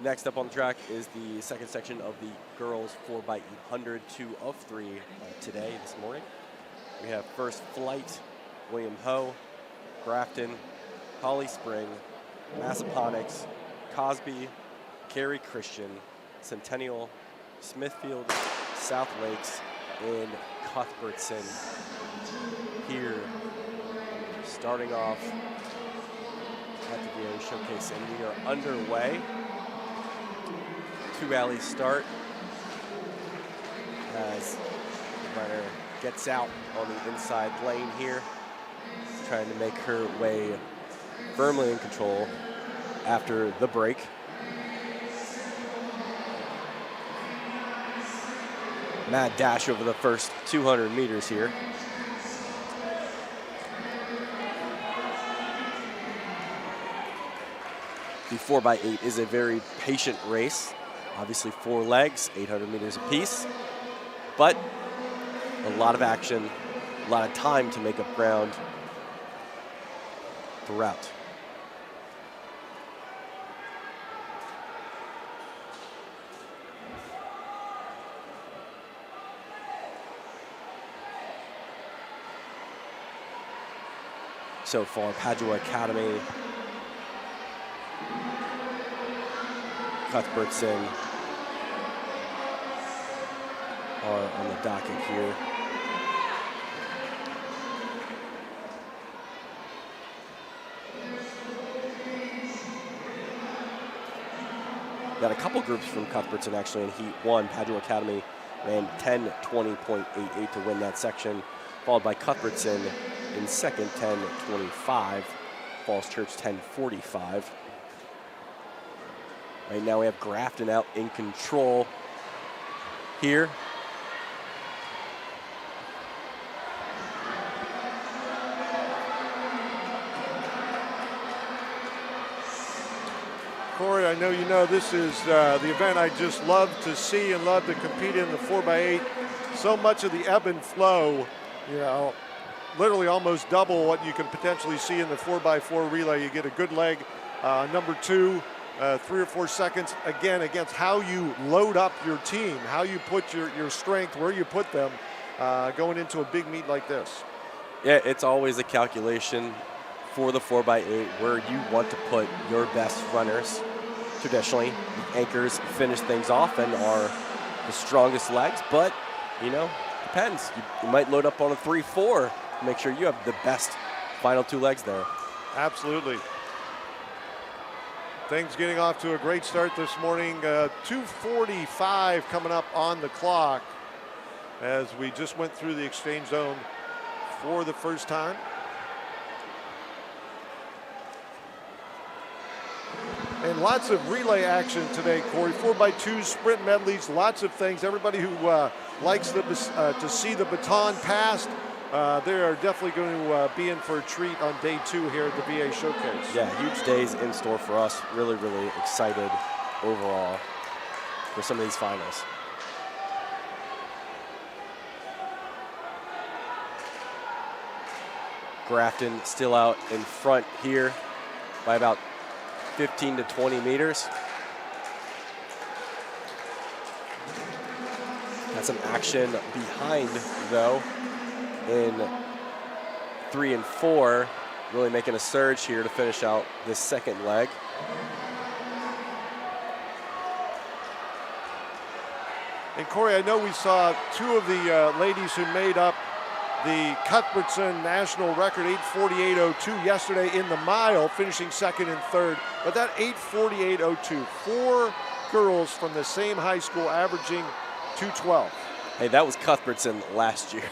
Next up on the track is the second section of the girls 4x800, 2 of 3 today, this morning. We have First Flight, William Ho, Grafton, Holly Spring, Massaponax, Cosby, Cary Christian, Centennial, Smithfield, South Lakes, and Cuthbertson here, starting off at the VA Showcase, and we are underway. Two-alley start as the runner gets out on the inside lane here, trying to make her way firmly in control after the break. Mad dash over the first 200 meters here. The 4x8 is a very patient race. Obviously 4 legs, 800 meters apiece, but a lot of action, a lot of time to make up ground throughout. So far, Padua Academy, Cuthbertson are on the docket here. Got a couple groups from Cuthbertson actually in Heat 1. Padua Academy ran 10:20.88 to win that section, followed by Cuthbertson in second, 10:25. Falls Church 10:45. Right now we have Grafton out in control here. Corey, I know you know this is the event I just love to see and love to compete in, the 4x8. So much of the ebb and flow, you know, literally almost double what you can potentially see in the 4x4 relay. You get a good leg, number 2, 3 or 4 seconds, again, against how you load up your team, how you put your strength, where you put them, going into a big meet like this. Yeah, it's always a calculation for the 4x8 where you want to put your best runners. Traditionally, the anchors finish things off and are the strongest legs, but, you know, depends. You might load up on a 3-4, make sure you have the best final 2 legs there. Absolutely. Things getting off to a great start this morning. 2:45 coming up on the clock as we just went through the exchange zone for the first time. And lots of relay action today, Corey. 4x2 sprint medleys, lots of things. Everybody who likes to see the baton passed, they are definitely going to be in for a treat on day 2 here at the VA Showcase. Yeah, huge days in store for us. Really, really excited overall for some of these finals. Grafton still out in front here by about 15 to 20 meters. Got some action behind, though, in 3 and 4, really making a surge here to finish out this second leg. And Corey, I know we saw 2 of the ladies who made up the Cuthbertson national record, 8:48.02 yesterday in the mile, finishing second and third. But that 8:48.02, 4 girls from the same high school averaging 2:12. Hey, that was Cuthbertson last year.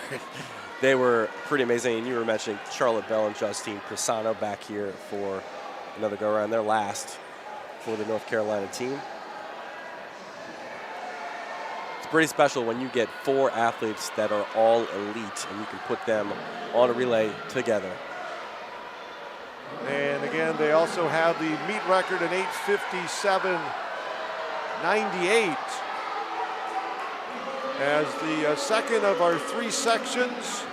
They were pretty amazing, and you were mentioning Charlotte Bell and Justine Prisano back here for another go-around. They're last for the North Carolina team. It's pretty special when you get 4 athletes that are all elite, and you can put them on a relay together. And again, they also have the meet record at 8:57.98. As the second of our 3 sections,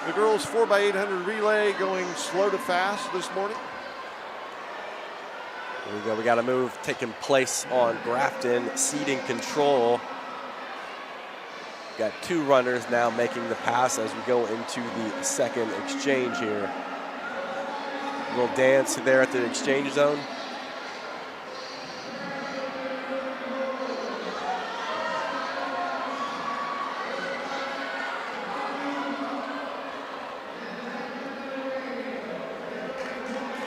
the girls 4x800 relay going slow to fast this morning. Here we go. We got a move taking place on Grafton, ceding control. Got two runners now making the pass as we go into the second exchange here. A little dance there at the exchange zone.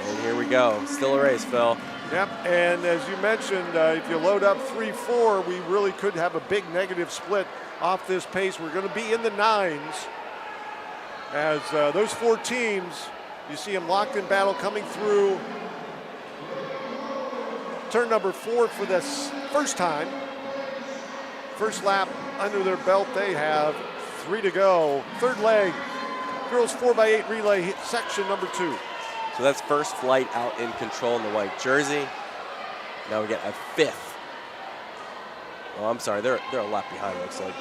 And here we go. Still a race, Phil. Yep, and as you mentioned, if you load up 3-4, we really could have a big negative split off this pace. We're going to be in the nines as those four teams, you see them locked in battle coming through turn number 4 for this first time. First lap under their belt, they have 3 to go. Third leg, girls 4x8 relay section number 2. So that's first flight out in control in the white jersey. Now we get a 5th. Oh, I'm sorry, they're a lap behind, looks like.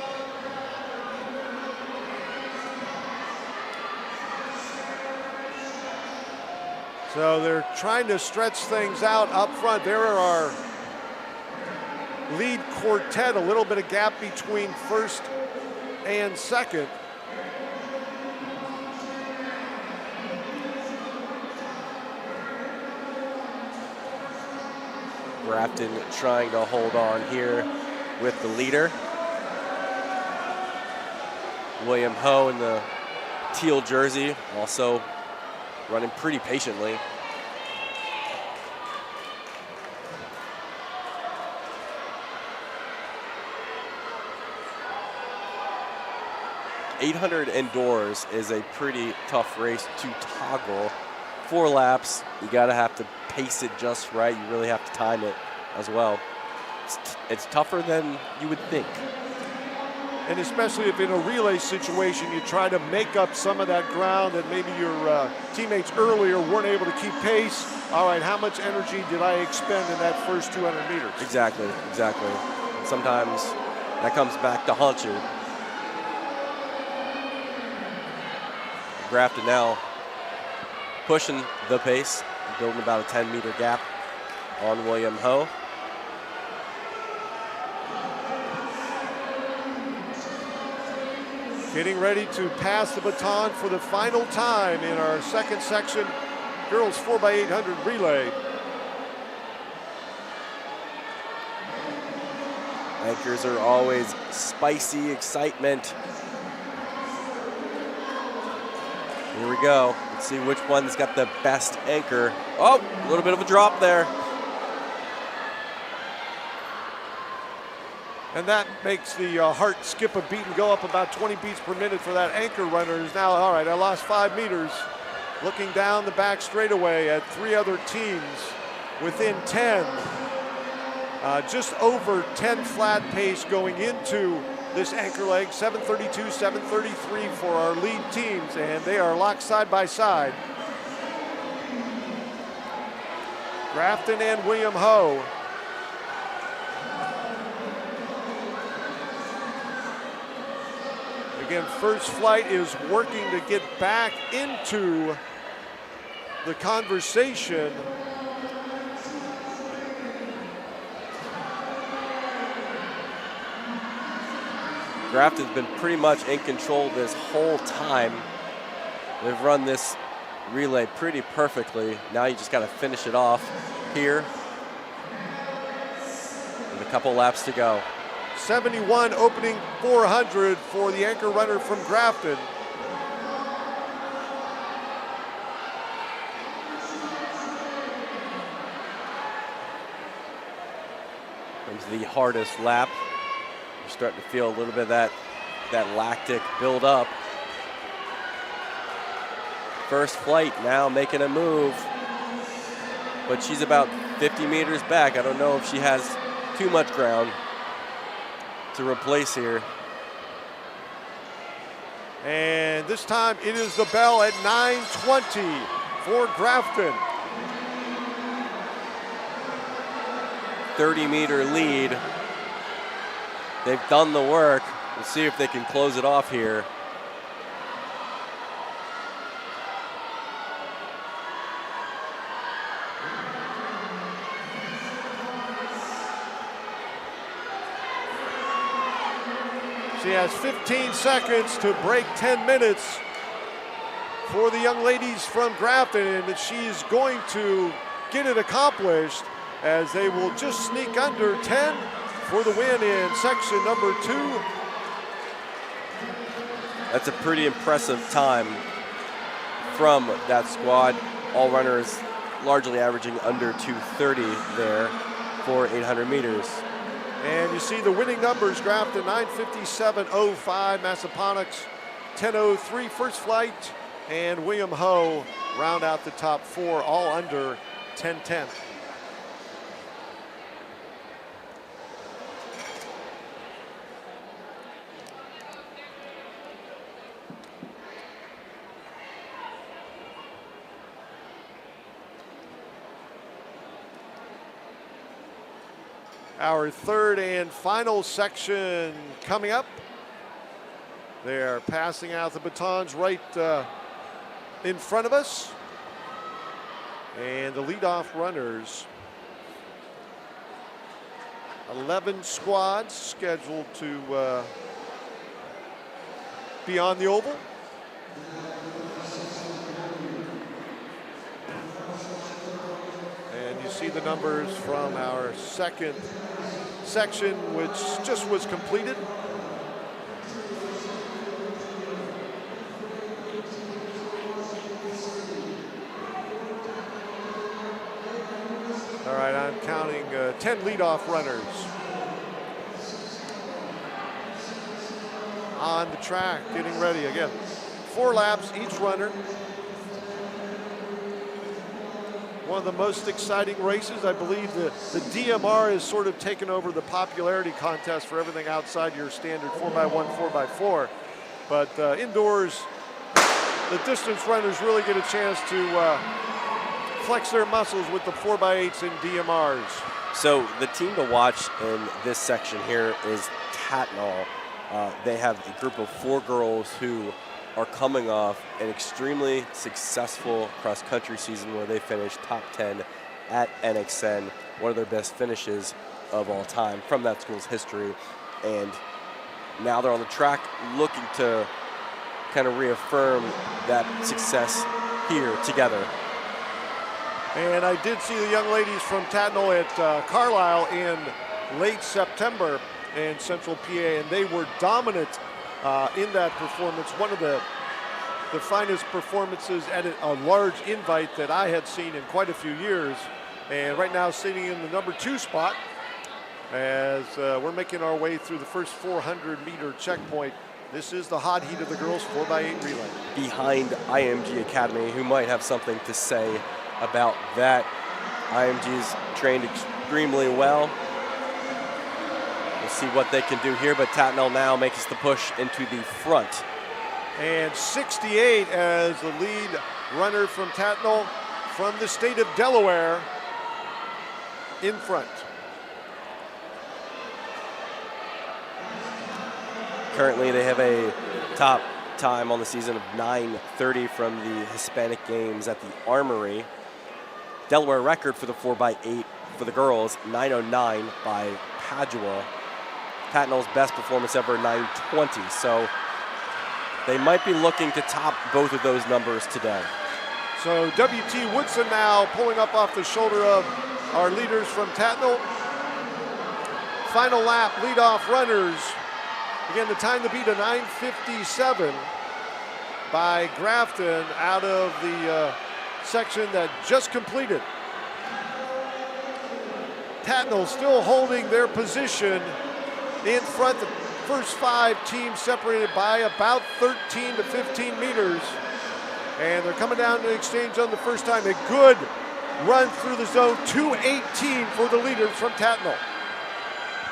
So they're trying to stretch things out up front. There are our lead quartet, a little bit of gap between first and second. Grafton trying to hold on here with the leader. William Ho in the teal jersey also running pretty patiently. $800 indoors is a pretty tough race to toggle. 4 laps, you gotta have to pace it just right. You really have to time it as well. It's tougher than you would think. And especially if in a relay situation, you try to make up some of that ground that maybe your teammates earlier weren't able to keep pace. All right, how much energy did I expend in that first 200 meters? Exactly, exactly. Sometimes that comes back to haunt you. Grafton now pushing the pace, building about a 10-meter gap on William Ho. Getting ready to pass the baton for the final time in our second section, girls 4x800 relay. Anchors are always spicy excitement. Here we go. Let's see which one's got the best anchor. Oh, a little bit of a drop there. And that makes the heart skip a beat and go up about 20 beats per minute for that anchor runner. Who's now, all right, I lost 5 meters. Looking down the back straightaway at 3 other teams within 10. Just over 10 flat pace going into this anchor leg, 7:32, 7:33 for our lead teams, and they are locked side by side. Grafton and William Ho. Again, first flight is working to get back into the conversation. Grafton's been pretty much in control this whole time. They've run this relay pretty perfectly. Now you just got to finish it off here. With a couple laps to go. 71 opening 400 for the anchor runner from Grafton. Comes the hardest lap. You're starting to feel a little bit of that lactic build up. First flight now making a move, but she's about 50 meters back. I don't know if she has too much ground to replace here. And this time it is the bell at 9:20 for Grafton. 30-meter lead. They've done the work. We'll see if they can close it off here. She has 15 seconds to break 10 minutes for the young ladies from Grafton, and she's going to get it accomplished as they will just sneak under 10 for the win in section number 2. That's a pretty impressive time from that squad. All runners largely averaging under 2:30 there for 800 meters. And you see the winning numbers, Grafton 9:57.05, Massaponax 10:03 first flight, and William Ho round out the top 4, all under 10:10. Our third and final section coming up. They're passing out the batons right in front of us. And the leadoff runners, 11 squads scheduled to be on the oval. And you see the numbers from our second section, which just was completed. All right, I'm counting 10 leadoff runners on the track, getting ready again. 4 laps each runner. One of the most exciting races. I believe the DMR has sort of taken over the popularity contest for everything outside your standard 4x1, 4x4. But indoors, the distance runners really get a chance to flex their muscles with the 4x8s and DMRs. So the team to watch in this section here is Tatnall. They have a group of 4 girls who are coming off an extremely successful cross-country season where they finished top 10 at NXN, one of their best finishes of all time from that school's history. And now they're on the track looking to kind of reaffirm that success here together. And I did see the young ladies from Tatnall at Carlisle in late September in Central PA, and they were dominant in that performance. One of the finest performances at a large invite that I had seen in quite a few years. And right now sitting in the number 2 spot as we're making our way through the first 400-meter checkpoint. This is the hot heat of the girls 4x8 relay. Behind IMG Academy, who might have something to say about that. IMG's trained extremely well. We'll see what they can do here, but Tatnall now makes the push into the front. And 68 as the lead runner from Tatnall from the state of Delaware in front. Currently they have a top time on the season of 9:30 from the Hispanic Games at the Armory. Delaware record for the 4x8 for the girls, 9:09 by Padua. Tatnall's best performance ever, 9:20. So they might be looking to top both of those numbers today. So W.T. Woodson now pulling up off the shoulder of our leaders from Tatnall. Final lap, leadoff runners. Again, the time to beat a 9:57 by Grafton out of the section that just completed. Tatnall still holding their position in front. The first 5 teams separated by about 13 to 15 meters. And they're coming down to the exchange on the first time. A good run through the zone, 2:18 for the leaders from Tatnall.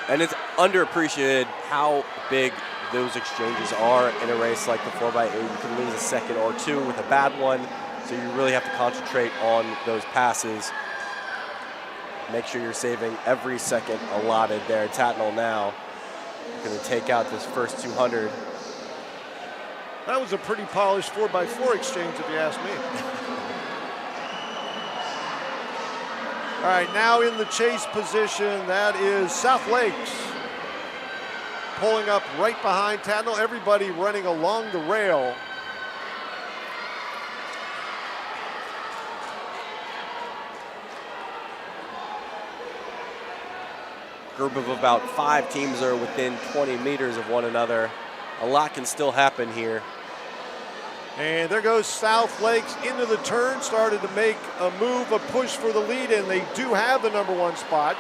And it's underappreciated how big those exchanges are in a race like the 4x8. You can lose a second or 2 with a bad one, so you really have to concentrate on those passes. Make sure you're saving every second allotted there. Tatnall now going to take out this first 200. That was a pretty polished 4x4 exchange, if you ask me. All right, now in the chase position, that is South Lakes. pulling up right behind Tatnall. Everybody running along the rail. Group of about 5 teams are within 20 meters of one another. A lot can still happen here. And there goes South Lakes into the turn, started to make a move, a push for the lead, and they do have the #1 spot.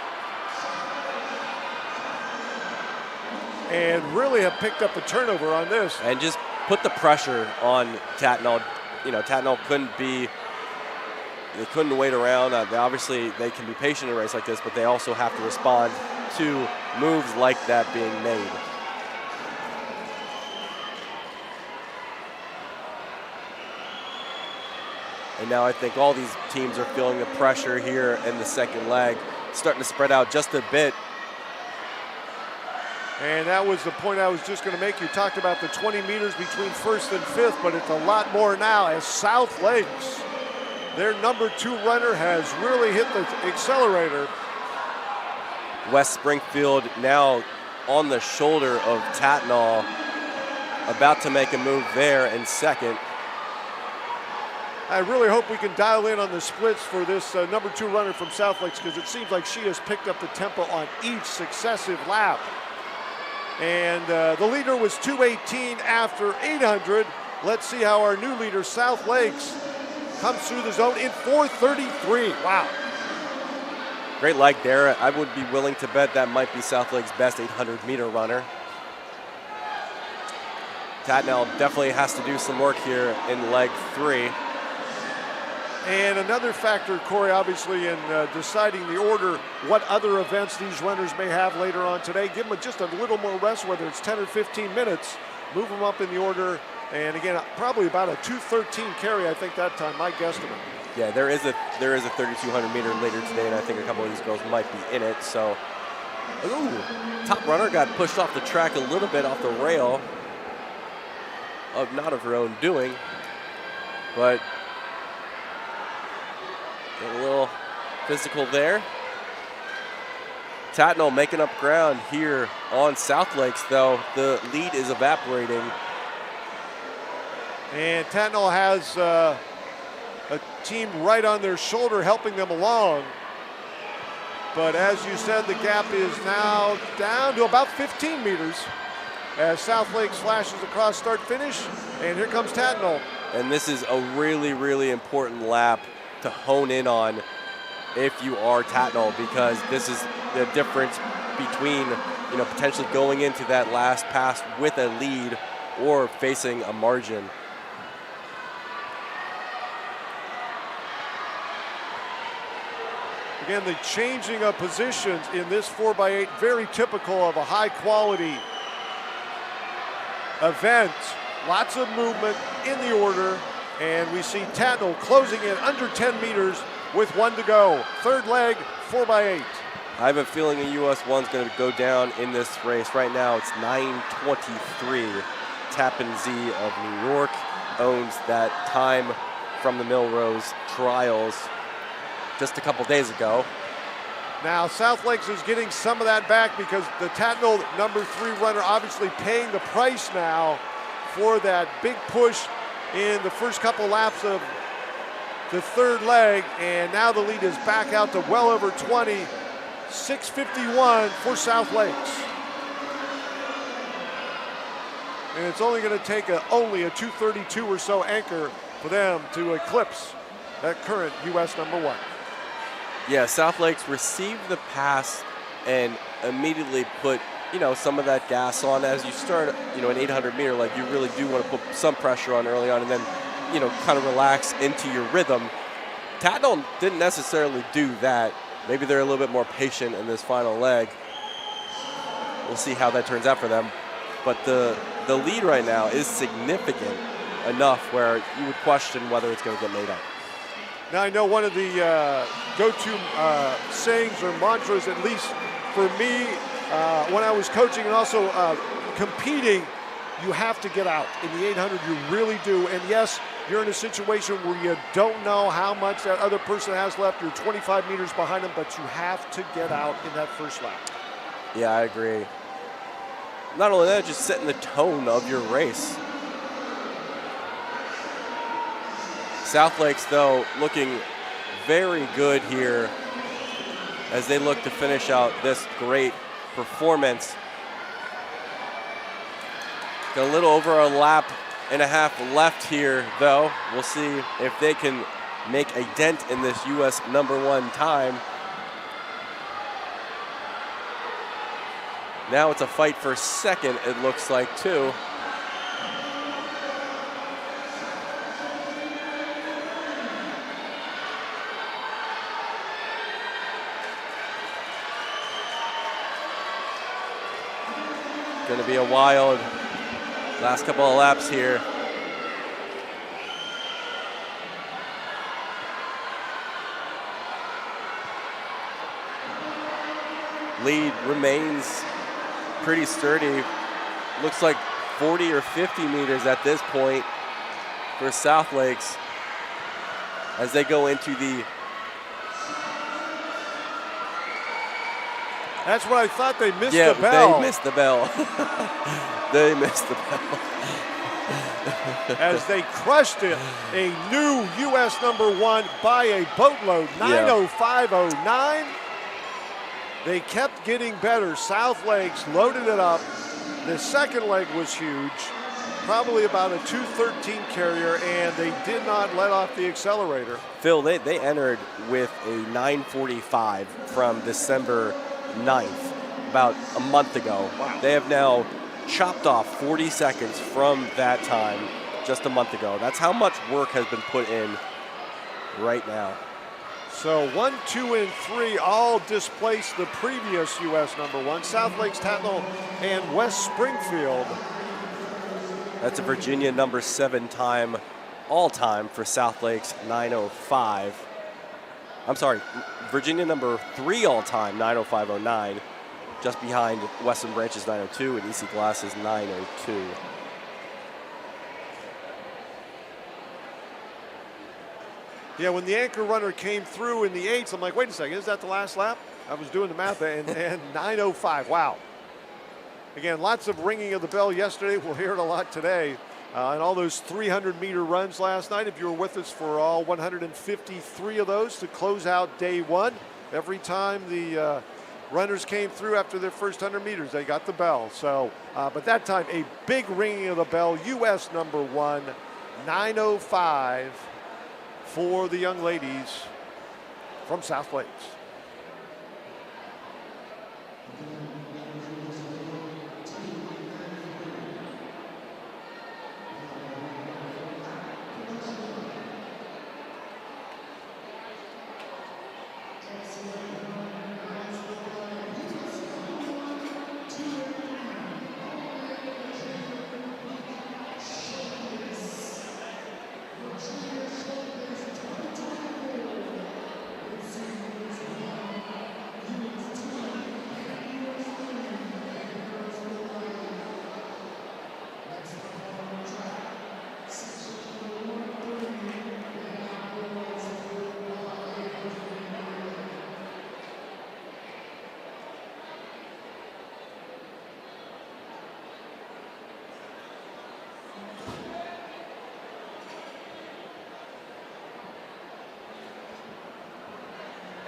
And really have picked up a turnover on this. And just put the pressure on Tatnall. You know, Tatnall they couldn't wait around. Obviously, they can be patient in a race like this, but they also have to respond to moves like that being made. And now I think all these teams are feeling the pressure here in the second leg, starting to spread out just a bit. And that was the point I was just going to make. You talked about the 20 meters between first and fifth, but it's a lot more now as South Lakes, their #2 runner, has really hit the accelerator. West Springfield now on the shoulder of Tatnall, about to make a move there in second. I really hope we can dial in on the splits for this #2 runner from South Lakes, because it seems like she has picked up the tempo on each successive lap. And the leader was 2:18 after 800. Let's see how our new leader, South Lakes, comes through the zone in 4:33. Wow. Great leg there. I would be willing to bet that might be South Lake's best 800-meter runner. Tatnall definitely has to do some work here in leg 3. And another factor, Corey, obviously, in deciding the order, what other events these runners may have later on today. Give them just a little more rest, whether it's 10 or 15 minutes. Move them up in the order. And again, probably about a 2:13 carry, I think, that time, my guesstimate. Yeah, there is a 3,200-meter later today, and I think a couple of these girls might be in it. So, ooh, top runner got pushed off the track a little bit off the rail, not of her own doing, but a little physical there. Tatnall making up ground here on South Lakes, though. The lead is evaporating. And Tatnall has a team right on their shoulder helping them along. But as you said, the gap is now down to about 15 meters as South Lakes flashes across start-finish. And here comes Tatnall. And this is a really, really important lap to hone in on if you are Tatnall, because this is the difference between, you know, potentially going into that last pass with a lead or facing a margin. Again, the changing of positions in this 4x8, very typical of a high-quality event. Lots of movement in the order, and we see Tatnall closing in under 10 meters with 1 to go. Third leg, 4x8. I have a feeling a US 1's going to go down in this race. Right now, it's 9:23. Tappan Z of New York owns that time from the Millrose trials just a couple days ago. Now, South Lakes is getting some of that back because the Tatnall #3 runner obviously paying the price now for that big push in the first couple laps of the third leg, and now the lead is back out to well over 20, 6:51 for South Lakes. And it's only going to take only a 2:32 or so anchor for them to eclipse that current US #1. Yeah, South Lakes received the pass and immediately put, you know, some of that gas on. As you start, you know, an 800-meter, like, you really do want to put some pressure on early on and then, you know, kind of relax into your rhythm. Tatnall didn't necessarily do that. Maybe they're a little bit more patient in this final leg. We'll see how that turns out for them. But the lead right now is significant enough where you would question whether it's going to get made up. Now, I know one of the go-to sayings or mantras, at least for me, when I was coaching and also competing, you have to get out. In the 800, you really do. And yes, you're in a situation where you don't know how much that other person has left. You're 25 meters behind them, but you have to get out in that first lap. Yeah, I agree. not only that, just setting the tone of your race. South Lakes, though, looking very good here as they look to finish out this great performance. Got a little over a lap and a half left here, though. We'll see if they can make a dent in this U.S. #1 time. Now it's a fight for second, it looks like, too. Going to be a wild last couple of laps here. Lead remains pretty sturdy. Looks like 40 or 50 meters at this point for South Lakes as they go into the... That's what I thought. They missed the bell. Yeah, they missed the bell. They missed the bell. As they crushed it, a new U.S. #1 by a boatload, 9:05.09. They kept getting better. South Lakes loaded it up. The second leg was huge, probably about a 2:13 carrier, and they did not let off the accelerator. Phil, they entered with a 9:45 from December 9th, about a month ago. Wow. They have now chopped off 40 seconds from that time just a month ago. That's how much work has been put in right now. So 1, 2, and 3 all displaced the previous U.S. #1, South Lakes, Tatnall, and West Springfield. That's a Virginia #7 time, all time for South Lakes, 9:05. I'm sorry, Virginia #3 all time, 9:05.09, just behind Western Branch's 9:02 and EC Glass's 9:02. Yeah, when the anchor runner came through in the 8s, I'm like, wait a second, is that the last lap? I was doing the math, and 9:05, wow. Again, lots of ringing of the bell yesterday. We'll hear it a lot today. And all those 300-meter runs last night, if you were with us for all 153 of those to close out day one. Every time the runners came through after their first 100 meters, they got the bell. So, but that time, a big ringing of the bell, U.S. #1, 9:05 for the young ladies from South Lakes.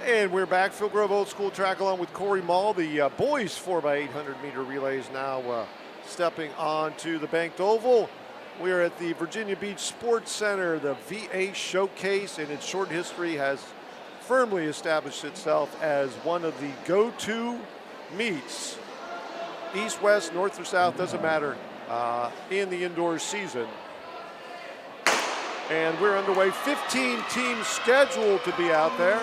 And we're back. Phil Grove Old School Track along with Corey Mall. The boys 4x800 meter relays now stepping onto the banked oval. We are at the Virginia Beach Sports Center. The VA Showcase in its short history has firmly established itself as one of the go-to meets. East, west, north or south, doesn't matter, in the indoor season. And we're underway. 15 teams scheduled to be out there.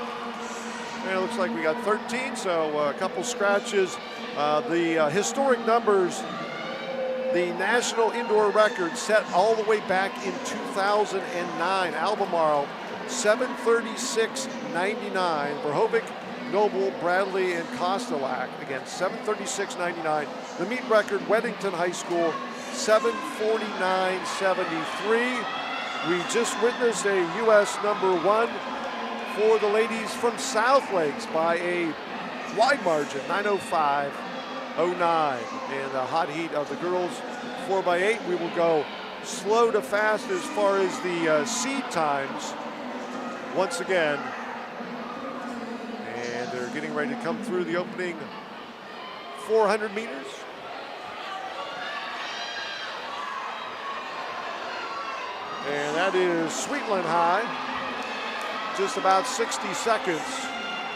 And it looks like we got 13, so a couple scratches. The historic numbers, the national indoor record set all the way back in 2009. Albemarle, 736.99. Verhoeven, Noble, Bradley, and Kostelak, again, 736.99. The meet record, Weddington High School, 749.73. We just witnessed a U.S. #1 for the ladies from South Lakes by a wide margin, 9:05. 2:09. In the hot heat of the girls 4x8, we will go slow to fast as far as the seed times once again. And they're getting ready to come through the opening 400 meters. And that is Sweetland High, just about 60 seconds.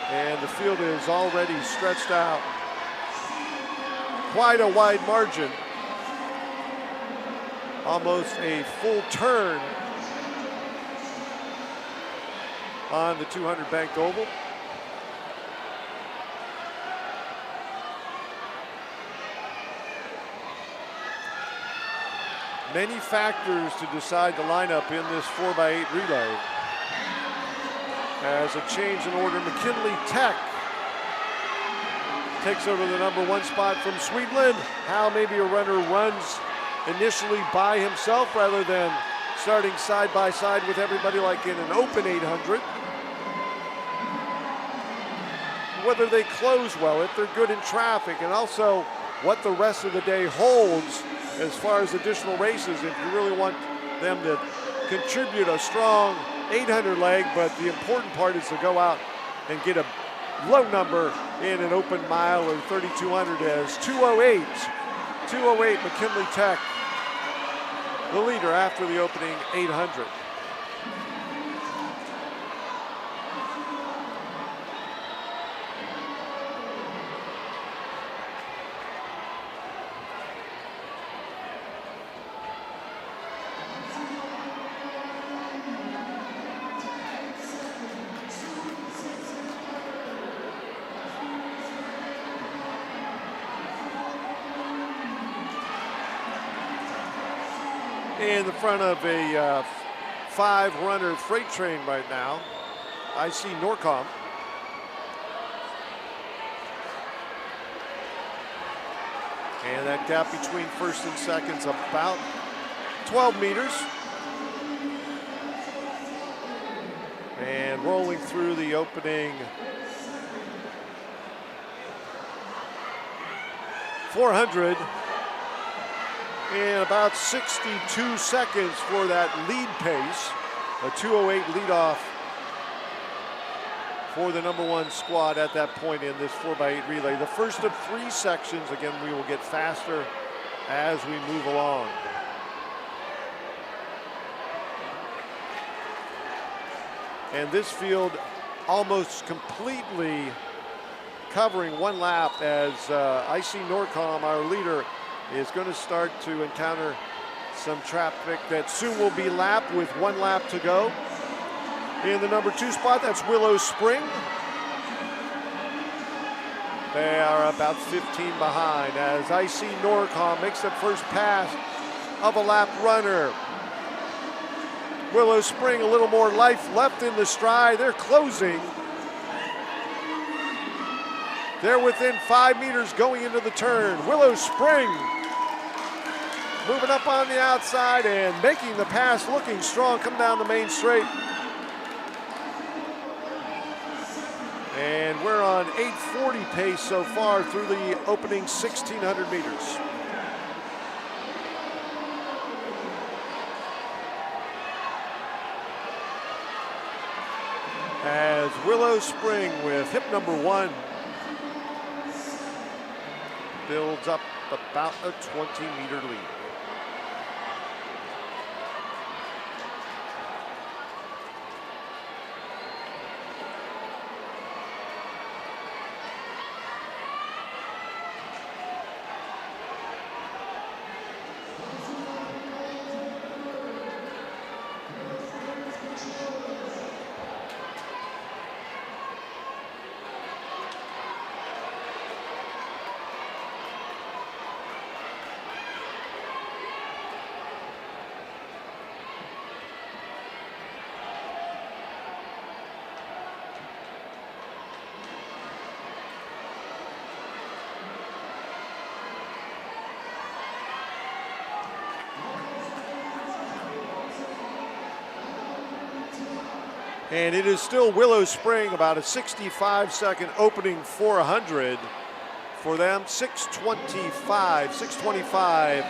And the field is already stretched out quite a wide margin. Almost a full turn on the 200 banked oval. Many factors to decide the lineup in this 4x8 relay. As a change in order, McKinley Tech takes over the number 1 spot from Sweetland. How maybe a runner runs initially by himself rather than starting side by side with everybody like in an open 800. Whether they close well, if they're good in traffic, and also what the rest of the day holds as far as additional races. If you really want them to contribute a strong 800 leg, but the important part is to go out and get a low number in an open mile or 3,200 as 2:08 McKinley Tech, the leader after the opening 800. In the front of a 5-runner freight train right now, I see Norcom. And that gap between first and second's about 12 meters. And rolling through the opening 400 in about 62 seconds for that lead pace. A 2:08 leadoff for the number 1 squad at that point in this 4x8 relay. The first of 3 sections. Again, we will get faster as we move along. And this field almost completely covering 1 lap as I see Norcom, our leader, is going to start to encounter some traffic that soon will be lapped with 1 lap to go. In the number 2 spot, that's Willow Spring. They are about 15 behind as I see Norcom makes the first pass of a lap runner. Willow Spring, a little more life left in the stride. They're closing. They're within 5 meters going into the turn. Willow Spring moving up on the outside and making the pass, looking strong, come down the main straight. And we're on 8:40 pace so far through the opening 1,600 meters. As Willow Spring with hip number 1 builds up about a 20-meter lead. And it is still Willow Spring, about a 65-second opening 400 for them. 6:25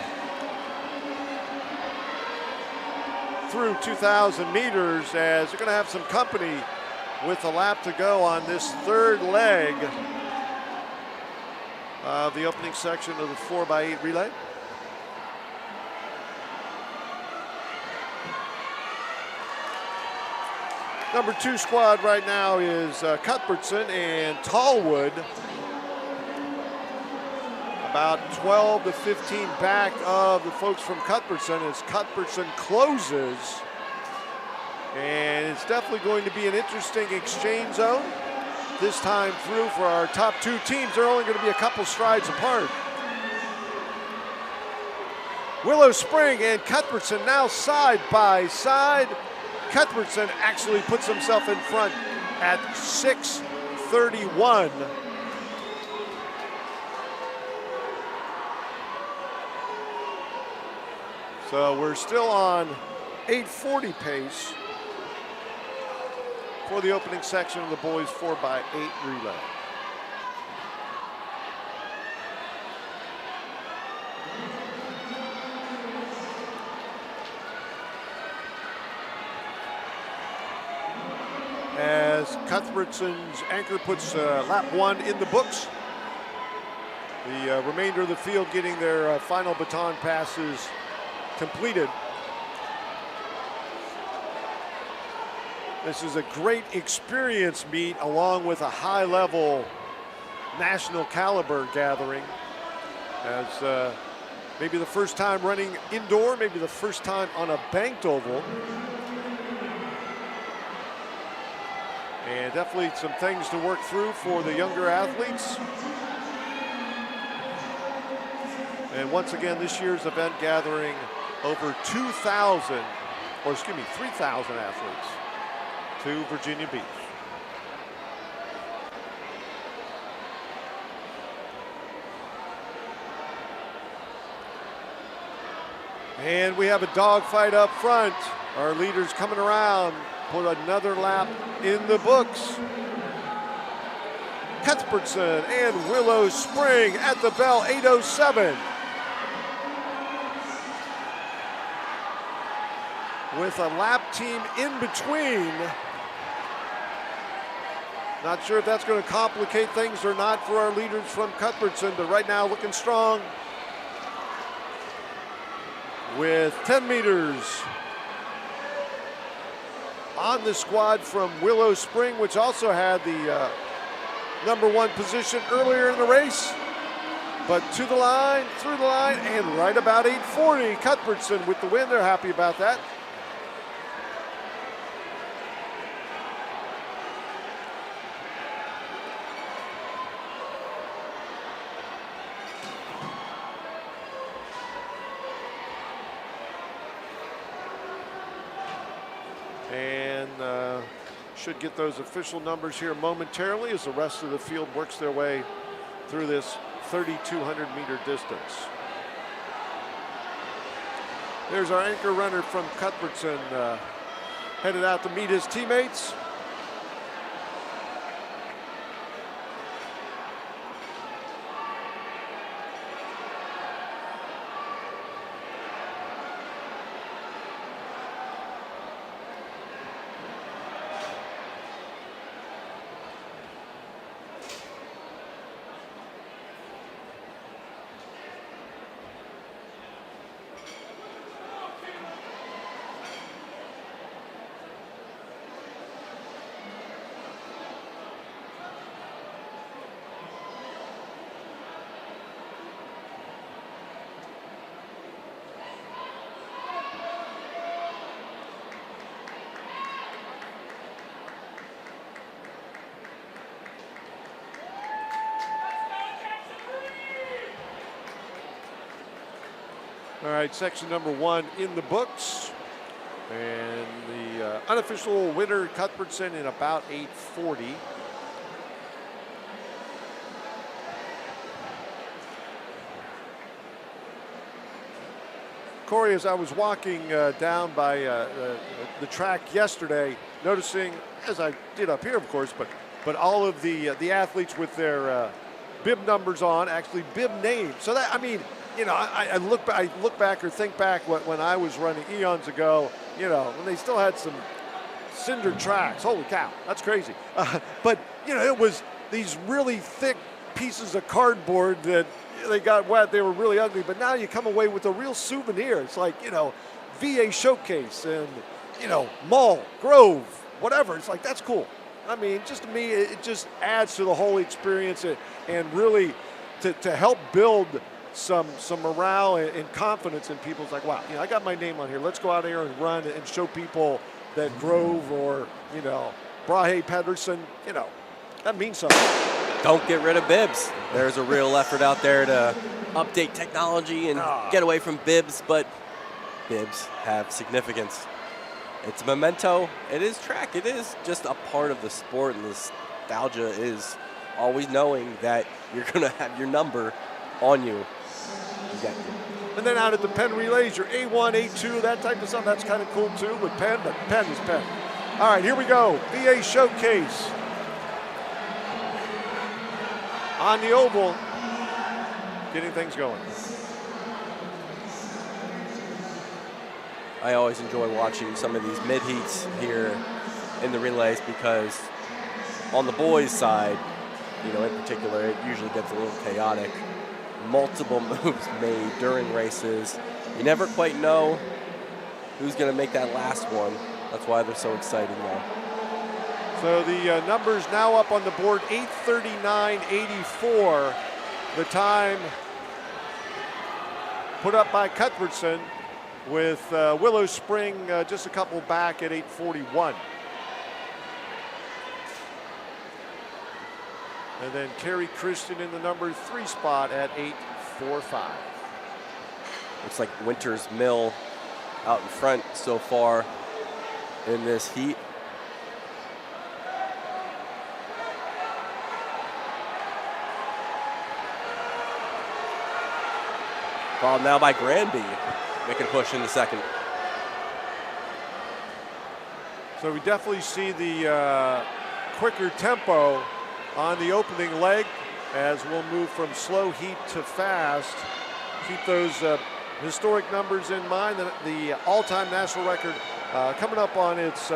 through 2,000 meters, as they're going to have some company with a lap to go on this third leg of the opening section of the 4x8 relay. Number 2 squad right now is Cuthbertson and Tallwood. About 12 to 15 back of the folks from Cuthbertson as Cuthbertson closes. And it's definitely going to be an interesting exchange zone this time through for our top 2 teams. They're only going to be a couple strides apart. Willow Spring and Cuthbertson now side by side. Cuthbertson actually puts himself in front at 6:31. So we're still on 8:40 pace for the opening section of the boys 4x8 relay. As Cuthbertson's anchor puts lap 1 in the books. The remainder of the field getting their final baton passes completed. This is a great experience meet along with a high-level national caliber gathering, as maybe the first time running indoor, maybe the first time on a banked oval. And definitely some things to work through for the younger athletes. And once again, this year's event gathering over 3,000 athletes to Virginia Beach. And we have a dogfight up front. Our leaders coming around, put another lap in the books. Cuthbertson and Willow Spring at the bell, 8:07. With a lap team in between. Not sure if that's going to complicate things or not for our leaders from Cuthbertson, but right now looking strong. With 10 meters on the squad from Willow Spring, which also had the number 1 position earlier in the race. But to the line, through the line, and right about 8:40. Cuthbertson with the win. They're happy about that. And should get those official numbers here momentarily as the rest of the field works their way through this 3,200 meter distance. There's our anchor runner from Cuthbertson headed out to meet his teammates. All right, section number 1 in the books. And the unofficial winner, Cuthbertson, in about 8:40. Corey, as I was walking down by the track yesterday, noticing, as I did up here, of course, but all of the athletes with their bib numbers on, actually bib names. So that, I mean, you know, I look back or think back when I was running eons ago, you know, when they still had some cinder tracks. Holy cow, that's crazy. But, you know, it was these really thick pieces of cardboard that they got wet. They were really ugly. But now you come away with a real souvenir. It's like, you know, VA Showcase and, you know, Mall, Grove, whatever. It's like, that's cool. I mean, just to me, it just adds to the whole experience and really to help build some morale and confidence in people. It's like, wow, you know, I got my name on here. Let's go out there and run and show people that Grove or, you know, Brahe Pedersen, you know, that means something. Don't get rid of bibs. There's a real effort out there to update technology and get away from bibs, but bibs have significance. It's a memento. It is track. It is just a part of the sport, and nostalgia is always knowing that you're going to have your number on you. And then out at the Penn relays, your A1, A2, that type of stuff, that's kind of cool too with Penn, but Penn is Penn. All right, here we go. VA Showcase. On the oval, getting things going. I always enjoy watching some of these mid-heats here in the relays because on the boys' side, you know, in particular, it usually gets a little chaotic. Multiple moves made during races. You never quite know who's going to make that last one. That's why they're so exciting now. So the numbers now up on the board, 8:39.84. The time put up by Cuthbertson, with Willow Spring just a couple back at 8:41. And then Kerry Christian in the number 3 spot at 8:45. Looks like Winters Mill out in front so far in this heat. Followed now by Granby, making a push in the second. So we definitely see the quicker tempo on the opening leg as we'll move from slow heat to fast. Keep those historic numbers in mind. The all-time national record coming up on its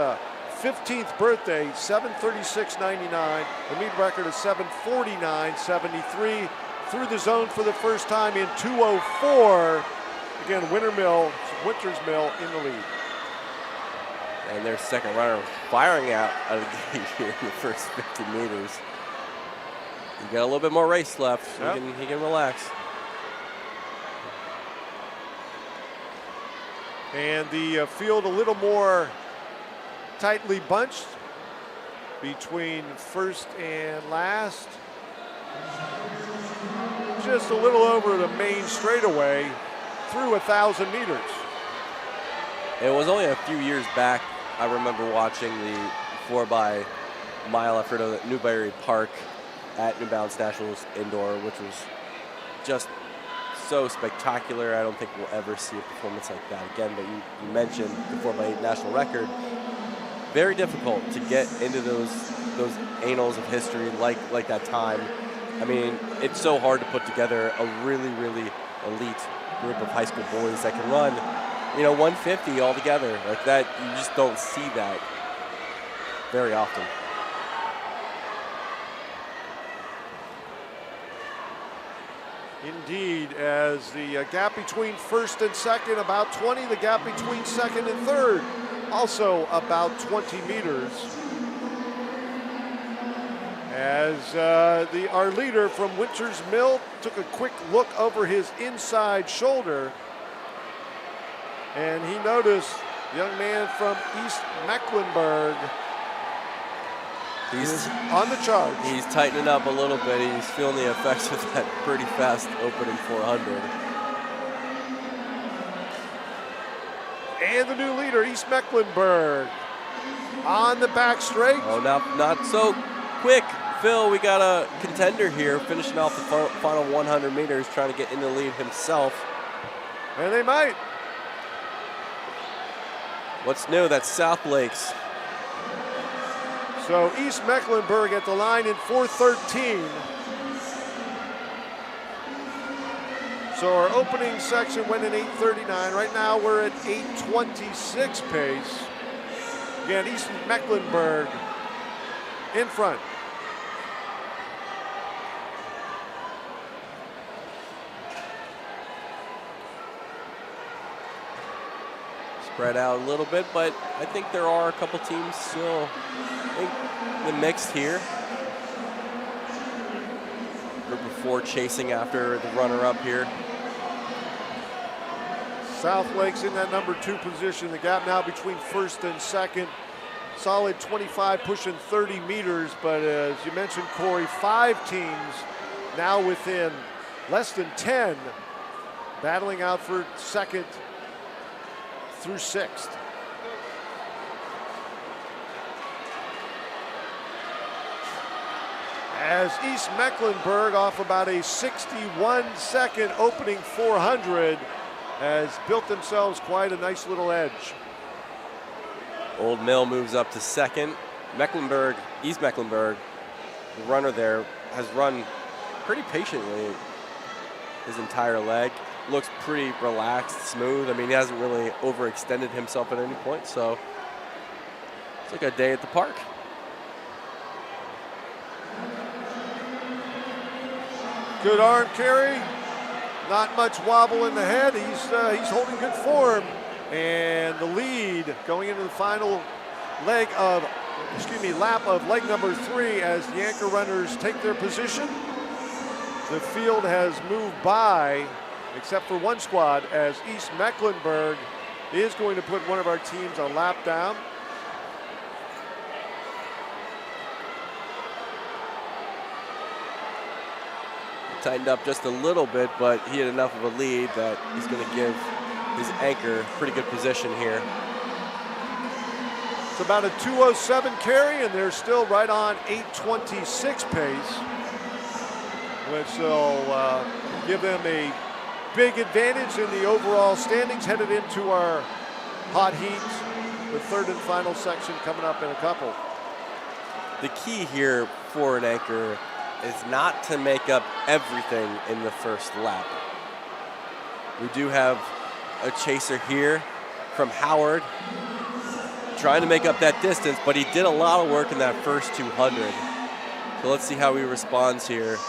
15th birthday, 7:36.99. The meet record is 7:49.73. Through the zone for the first time in 2:04. Again, Winters Mill in the lead. And their second runner firing out of the gate here in the first 50 meters. You got a little bit more race left. Yep. He can relax. And the field a little more tightly bunched between first and last. Just a little over the main straightaway through 1,000 meters. It was only a few years back. I remember watching the 4x-mile effort of Newberry Park at New Balance Nationals Indoor, which was just so spectacular. I don't think we'll ever see a performance like that again. But you mentioned the 4x8 national record. Very difficult to get into those annals of history like that time. I mean, it's so hard to put together a really, really elite group of high school boys that can run, 150 all together like that. You just don't see that very often. Indeed, as the gap between first and second about 20, the gap between second and third also about 20 meters. As our leader from Winters Mill took a quick look over his inside shoulder, and he noticed the young man from East Mecklenburg. He's on the charge. He's tightening up a little bit. He's feeling the effects of that pretty fast opening 400. And the new leader, East Mecklenburg, on the back straight. Oh, not so quick. Phil, we got a contender here finishing off the final 100 meters, trying to get in the lead himself. And they might. What's new? That's South Lakes. So East Mecklenburg at the line in 4:13. So our opening section went in 8:39. Right now we're at 8:26 pace. Again, East Mecklenburg in front. Spread out a little bit, but I think there are a couple teams still in the mix here. Group of 4 chasing after the runner-up here. South Lake's in that number 2 position. The gap now between first and second. Solid 25, pushing 30 meters. But as you mentioned, Corey, 5 teams now within less than 10, battling out for second through 6th. As East Mecklenburg, off about a 61-second opening 400, has built themselves quite a nice little edge. Old Mill moves up to second. Mecklenburg, East Mecklenburg, the runner there, has run pretty patiently his entire leg. Looks pretty relaxed, smooth. I mean, he hasn't really overextended himself at any point, so it's like a day at the park. Good arm carry, not much wobble in the head. He's holding good form, and the lead going into the final lap of leg number 3 as the anchor runners take their position. The field has moved by, except for one squad, as East Mecklenburg is going to put one of our teams on lap down. Tightened up just a little bit, but he had enough of a lead that he's going to give his anchor pretty good position here. It's about a 2:07 carry, and they're still right on 8:26 pace, which will give them a big advantage in the overall standings headed into our hot heat, the third and final section coming up in a couple. The key here for an anchor is not to make up everything in the first lap. We do have a chaser here from Howard trying to make up that distance, but he did a lot of work in that first 200. So let's see how he responds here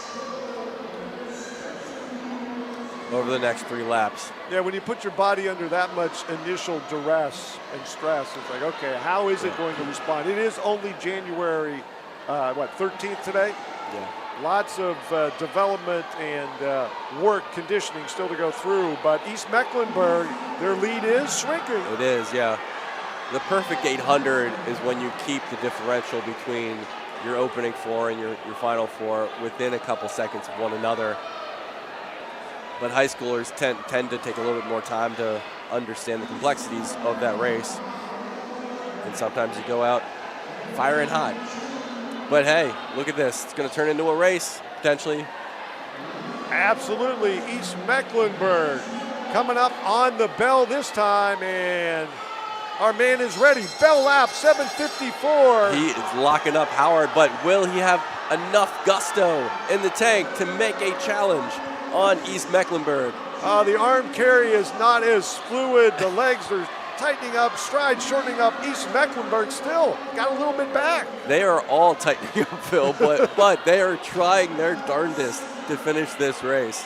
over the next 3 laps. Yeah, when you put your body under that much initial duress and stress, it's like, okay, how is it going to respond? It is only January, 13th today? Yeah. Lots of development and work conditioning still to go through, but East Mecklenburg, their lead is shrinking. It is, yeah. The perfect 800 is when you keep the differential between your opening 4 and your final 4 within a couple seconds of one another. But high schoolers tend to take a little bit more time to understand the complexities of that race. And sometimes you go out firing hot. But hey, look at this. It's going to turn into a race, potentially. Absolutely. East Mecklenburg coming up on the bell this time, and our man is ready. Bell lap, 7:54. He is locking up Howard, but will he have enough gusto in the tank to make a challenge on East Mecklenburg? The arm carry is not as fluid. The legs are tightening up, stride shortening up. East Mecklenburg still got a little bit back. They are all tightening up, Phil, but they are trying their darndest to finish this race.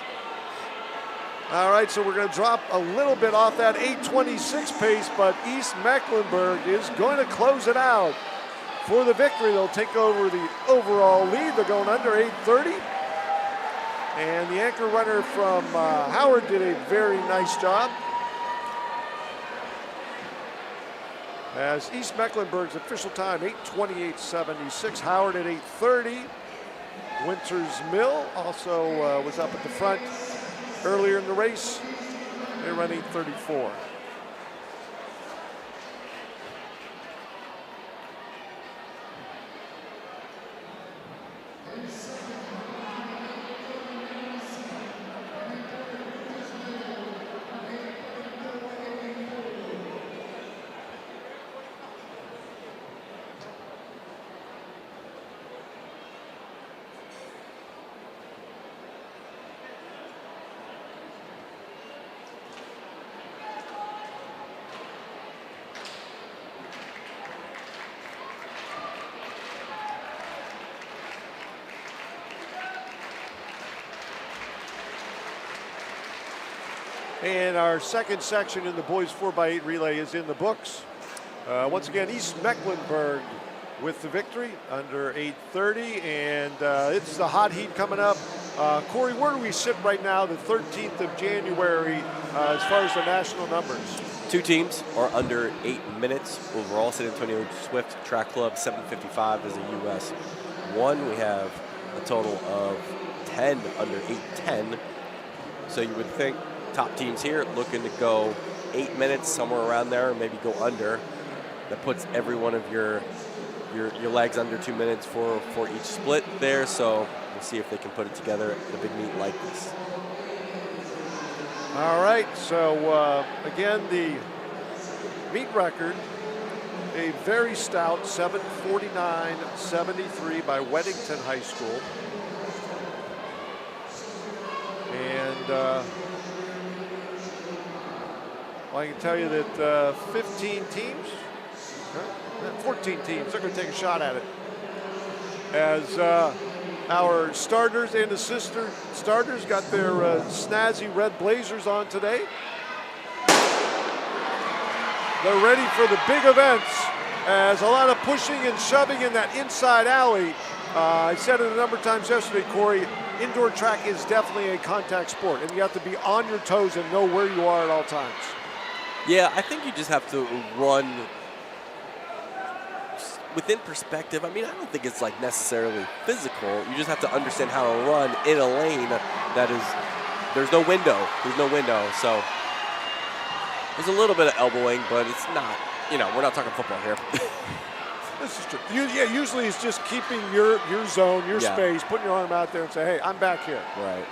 All right, so we're going to drop a little bit off that 8:26 pace, but East Mecklenburg is going to close it out for the victory. They'll take over the overall lead. They're going under 8:30. And the anchor runner from Howard did a very nice job. As East Mecklenburg's official time, 8:28.76. Howard at 8:30. Winters Mill also was up at the front earlier in the race. They run 8:34. And our second section in the boys 4x8 relay is in the books. Once again, East Mecklenburg with the victory under 8:30, and it's the hot heat coming up. Corey, where do we sit right now, the 13th of January, as far as the national numbers? 2 teams are under 8 minutes overall. San Antonio Swift Track Club, 7:55 is a U.S. 1. We have a total of 10 under 8:10. So you would think top teams here looking to go 8 minutes, somewhere around there, maybe go under. That puts every one of your legs under 2 minutes for each split there. So we'll see if they can put it together in a big meet like this. All right, so again, the meet record, a very stout 7:49.73 by Weddington High School. And well, I can tell you that 15 teams, 14 teams, they're going to take a shot at it. As our starters and assistant starters got their snazzy red blazers on today. They're ready for the big events, as a lot of pushing and shoving in that inside alley. I said it a number of times yesterday, Corey, indoor track is definitely a contact sport, and you have to be on your toes and know where you are at all times. Yeah, I think you just have to run within perspective. I mean, I don't think it's like necessarily physical. You just have to understand how to run in a lane that is, there's no window. There's no window. So there's a little bit of elbowing, but it's not, we're not talking football here. This is true. Usually it's just keeping your zone, your space, putting your arm out there and say, hey, I'm back here. Right.